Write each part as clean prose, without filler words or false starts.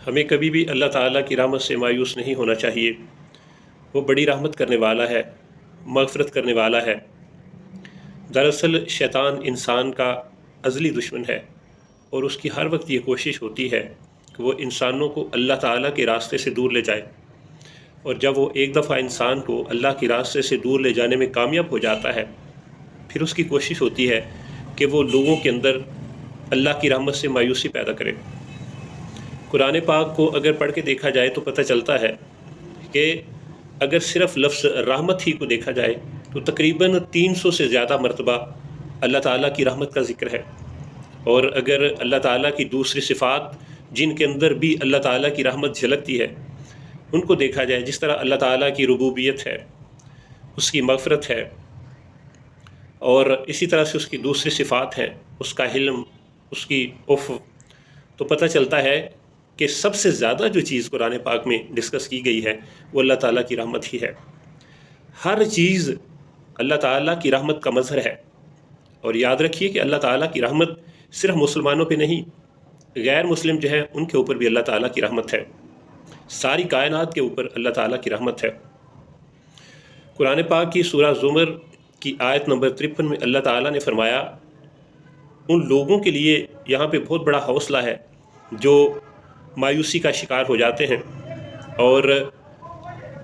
ہمیں کبھی بھی اللہ تعالیٰ کی رحمت سے مایوس نہیں ہونا چاہیے۔ وہ بڑی رحمت کرنے والا ہے، مغفرت کرنے والا ہے۔ دراصل شیطان انسان کا ازلی دشمن ہے، اور اس کی ہر وقت یہ کوشش ہوتی ہے کہ وہ انسانوں کو اللہ تعالیٰ کے راستے سے دور لے جائے، اور جب وہ ایک دفعہ انسان کو اللہ کے راستے سے دور لے جانے میں کامیاب ہو جاتا ہے، پھر اس کی کوشش ہوتی ہے کہ وہ لوگوں کے اندر اللہ کی رحمت سے مایوسی پیدا کرے۔ قرآن پاک کو اگر پڑھ کے دیکھا جائے تو پتہ چلتا ہے کہ اگر صرف لفظ رحمت ہی کو دیکھا جائے تو تقریباً 300 سے زیادہ مرتبہ اللہ تعالیٰ کی رحمت کا ذکر ہے، اور اگر اللہ تعالیٰ کی دوسری صفات جن کے اندر بھی اللہ تعالیٰ کی رحمت جھلکتی ہے ان کو دیکھا جائے، جس طرح اللہ تعالیٰ کی ربوبیت ہے، اس کی مغفرت ہے، اور اسی طرح سے اس کی دوسری صفات ہیں، اس کا حلم، اس کی عفو، تو پتہ چلتا ہے کہ سب سے زیادہ جو چیز قرآن پاک میں ڈسکس کی گئی ہے وہ اللہ تعالیٰ کی رحمت ہی ہے۔ ہر چیز اللہ تعالیٰ کی رحمت کا مظہر ہے، اور یاد رکھیے کہ اللہ تعالیٰ کی رحمت صرف مسلمانوں پہ نہیں، غیر مسلم جو ہے ان کے اوپر بھی اللہ تعالیٰ کی رحمت ہے، ساری کائنات کے اوپر اللہ تعالیٰ کی رحمت ہے۔ قرآن پاک کی سورہ زمر کی آیت نمبر 53 میں اللہ تعالیٰ نے فرمایا، ان لوگوں کے لیے یہاں پہ بہت بڑا حوصلہ ہے جو مایوسی کا شکار ہو جاتے ہیں، اور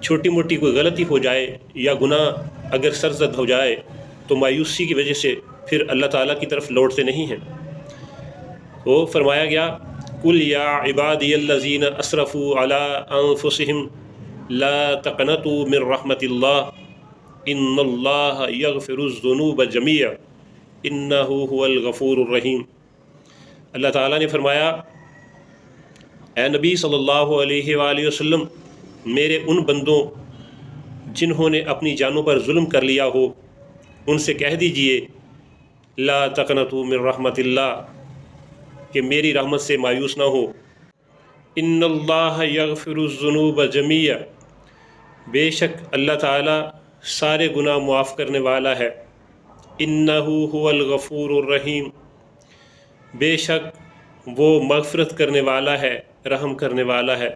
چھوٹی موٹی کوئی غلطی ہو جائے یا گناہ اگر سرزد ہو جائے تو مایوسی کی وجہ سے پھر اللہ تعالیٰ کی طرف لوٹتے نہیں ہیں۔ وہ فرمایا گیا، قُلْ يَا عِبَادِيَ الَّذِينَ أَسْرَفُوا عَلَىٰ أَنفُسِهِمْ لَا تَقْنَطُوا مِن رَحْمَةِ اللَّهِ إِنَّ اللَّهَ يَغْفِرُ الذُّنُوبَ جَمِيعًا إِنَّهُ هُوَ الْغَفُورُ الرَّحِيمُ۔ اللہ تعالیٰ نے فرمایا، اے نبی صلی اللہ علیہ وآلہ وسلم، میرے ان بندوں جنہوں نے اپنی جانوں پر ظلم کر لیا ہو ان سے کہہ دیجئے لا تقنطوا من رحمت اللہ، کہ میری رحمت سے مایوس نہ ہو۔ ان اللہ یغفر الذنوب جميعا، بے شک اللہ تعالیٰ سارے گناہ معاف کرنے والا ہے۔ انہ هو الغفور الرحیم، بے شک وہ مغفرت کرنے والا ہے، رحم کرنے والا ہے۔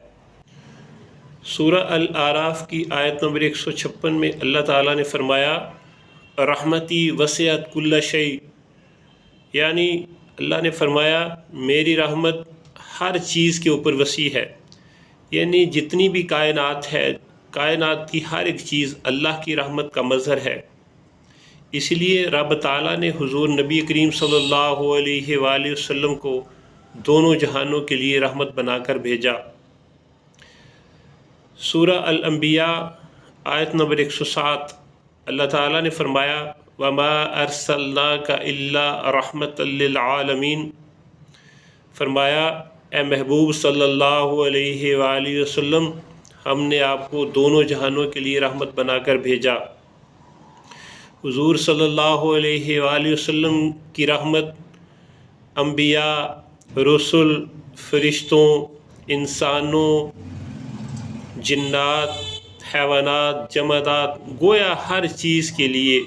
سورہ الاعراف کی آیت نمبر 156 میں اللہ تعالیٰ نے فرمایا، رحمتی وسعت کل شیء، یعنی اللہ نے فرمایا میری رحمت ہر چیز کے اوپر وسیع ہے، یعنی جتنی بھی کائنات ہے، کائنات کی ہر ایک چیز اللہ کی رحمت کا مظہر ہے۔ اسی لیے رب تعالیٰ نے حضور نبی کریم صلی اللہ علیہ وآلہ وسلم کو دونوں جہانوں کے لیے رحمت بنا کر بھیجا۔ سورہ الانبیاء آیت نمبر 107 اللہ تعالیٰ نے فرمایا، وَمَا أَرْسَلْنَاكَ إِلَّا رَحْمَةً لِّلْعَالَمِينَ، فرمایا اے محبوب صلی اللہ علیہ وآلہ وسلم، ہم نے آپ کو دونوں جہانوں کے لیے رحمت بنا کر بھیجا۔ حضور صلی اللہ علیہ وآلہ وسلم کی رحمت انبیاء، رسل، فرشتوں، انسانوں، جنات، حیوانات، جمادات، گویا ہر چیز کے لیے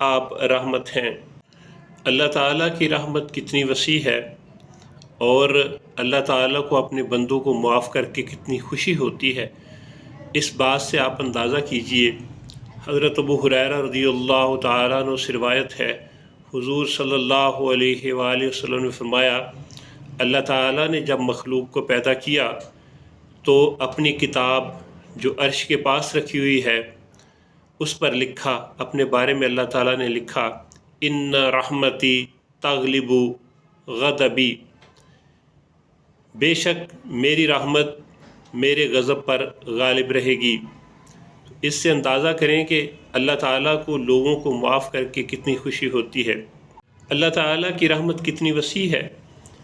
آپ رحمت ہیں۔ اللہ تعالیٰ کی رحمت کتنی وسیع ہے، اور اللہ تعالیٰ کو اپنے بندوں کو معاف کر کے کتنی خوشی ہوتی ہے، اس بات سے آپ اندازہ کیجئے۔ حضرت ابو ہریرہ رضی اللہ تعالیٰ عنہ سے روایت ہے، حضور صلی اللہ علیہ وآلہ وسلم نے فرمایا، اللہ تعالیٰ نے جب مخلوق کو پیدا کیا تو اپنی کتاب جو عرش کے پاس رکھی ہوئی ہے اس پر لکھا، اپنے بارے میں اللہ تعالیٰ نے لکھا، ان رحمتی تغلب غضبی، بے شک میری رحمت میرے غضب پر غالب رہے گی۔ اس سے اندازہ کریں کہ اللہ تعالیٰ کو لوگوں کو معاف کر کے کتنی خوشی ہوتی ہے۔ اللہ تعالیٰ کی رحمت کتنی وسیع ہے،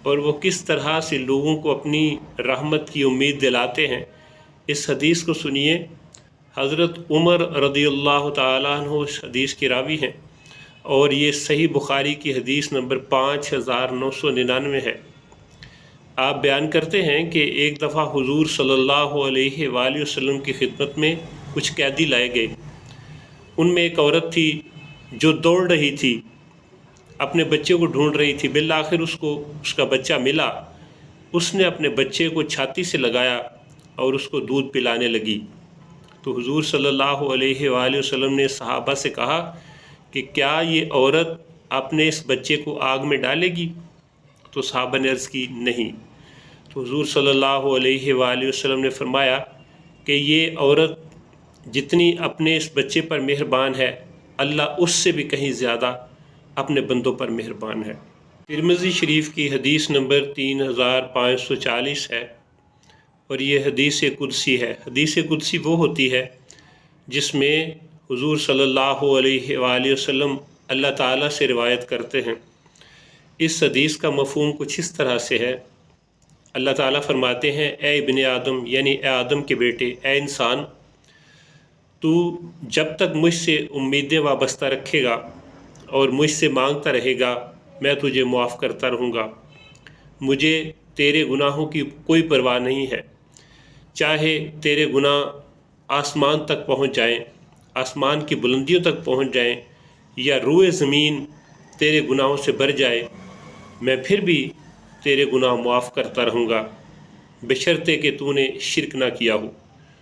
اور وہ کس طرح سے لوگوں کو اپنی رحمت کی امید دلاتے ہیں۔ اس حدیث کو سنیے، حضرت عمر رضی اللہ تعالیٰ عنہ اس حدیث کے راوی ہیں، اور یہ صحیح بخاری کی حدیث نمبر 5999 ہے۔ آپ بیان کرتے ہیں کہ ایک دفعہ حضور صلی اللہ علیہ وآلہ وسلم کی خدمت میں کچھ قیدی لائے گئے۔ ان میں ایک عورت تھی جو دوڑ رہی تھی، اپنے بچے کو ڈھونڈ رہی تھی، بالآخر اس کو اس کا بچہ ملا، اس نے اپنے بچے کو چھاتی سے لگایا اور اس کو دودھ پلانے لگی۔ تو حضور صلی اللہ علیہ وآلہ وسلم نے صحابہ سے کہا کہ کیا یہ عورت اپنے اس بچے کو آگ میں ڈالے گی؟ تو صحابہ نے عرض کی نہیں۔ تو حضور صلی اللہ علیہ وآلہ وسلم نے فرمایا کہ یہ عورت جتنی اپنے اس بچے پر مہربان ہے، اللہ اس سے بھی کہیں زیادہ اپنے بندوں پر مہربان ہے۔ ترمذی شریف کی حدیث نمبر 3540 ہے اور یہ حدیث قدسی ہے۔ حدیث قدسی وہ ہوتی ہے جس میں حضور صلی اللہ علیہ وآلہ وسلم اللہ تعالیٰ سے روایت کرتے ہیں۔ اس حدیث کا مفہوم کچھ اس طرح سے ہے، اللہ تعالیٰ فرماتے ہیں اے ابن آدم، یعنی اے آدم کے بیٹے، اے انسان، تو جب تک مجھ سے امیدیں وابستہ رکھے گا اور مجھ سے مانگتا رہے گا، میں تجھے معاف کرتا رہوں گا۔ مجھے تیرے گناہوں کی کوئی پرواہ نہیں ہے، چاہے تیرے گناہ آسمان تک پہنچ جائیں، آسمان کی بلندیوں تک پہنچ جائیں، یا روئے زمین تیرے گناہوں سے بھر جائے، میں پھر بھی تیرے گناہ معاف کرتا رہوں گا، بشرطے کہ تو نے شرک نہ کیا ہو۔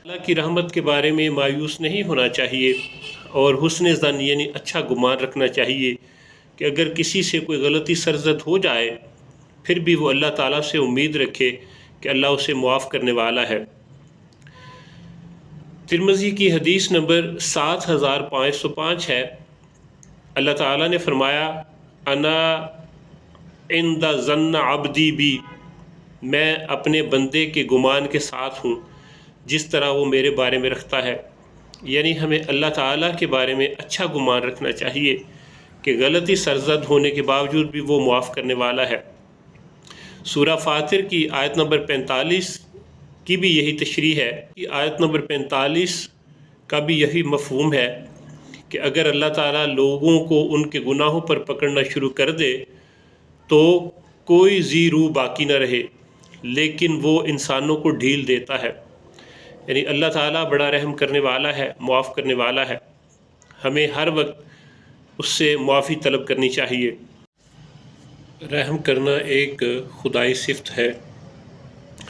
اللہ کی رحمت کے بارے میں مایوس نہیں ہونا چاہیے اور حسن ظن یعنی اچھا گمان رکھنا چاہیے کہ اگر کسی سے کوئی غلطی سرزد ہو جائے پھر بھی وہ اللہ تعالیٰ سے امید رکھے کہ اللہ اسے معاف کرنے والا ہے۔ ترمذی کی حدیث نمبر 7505 ہے، اللہ تعالیٰ نے فرمایا انا عند ظن عبدی بی، میں اپنے بندے کے گمان کے ساتھ ہوں جس طرح وہ میرے بارے میں رکھتا ہے۔ یعنی ہمیں اللہ تعالیٰ کے بارے میں اچھا گمان رکھنا چاہیے کہ غلطی سرزد ہونے کے باوجود بھی وہ معاف کرنے والا ہے۔ سورہ فاطر کی آیت نمبر 45 کی بھی یہی تشریح ہے کہ آیت نمبر 45 کا بھی یہی مفہوم ہے کہ اگر اللہ تعالیٰ لوگوں کو ان کے گناہوں پر پکڑنا شروع کر دے تو کوئی ذی روح باقی نہ رہے، لیکن وہ انسانوں کو ڈھیل دیتا ہے۔ یعنی اللہ تعالیٰ بڑا رحم کرنے والا ہے، معاف کرنے والا ہے، ہمیں ہر وقت اس سے معافی طلب کرنی چاہیے۔ رحم کرنا ایک خدائی صفت ہے،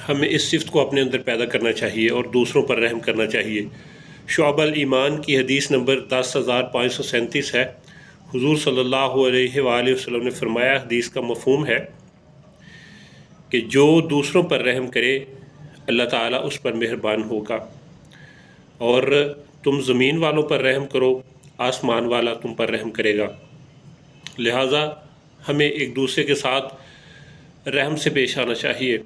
ہمیں اس صفت کو اپنے اندر پیدا کرنا چاہیے اور دوسروں پر رحم کرنا چاہیے۔ شعب الایمان کی حدیث نمبر 10537 ہے، حضور صلی اللہ علیہ وآلہ وسلم نے فرمایا، حدیث کا مفہوم ہے کہ جو دوسروں پر رحم کرے اللہ تعالیٰ اس پر مہربان ہوگا، اور تم زمین والوں پر رحم کرو آسمان والا تم پر رحم کرے گا۔ لہٰذا ہمیں ایک دوسرے کے ساتھ رحم سے پیش آنا چاہیے۔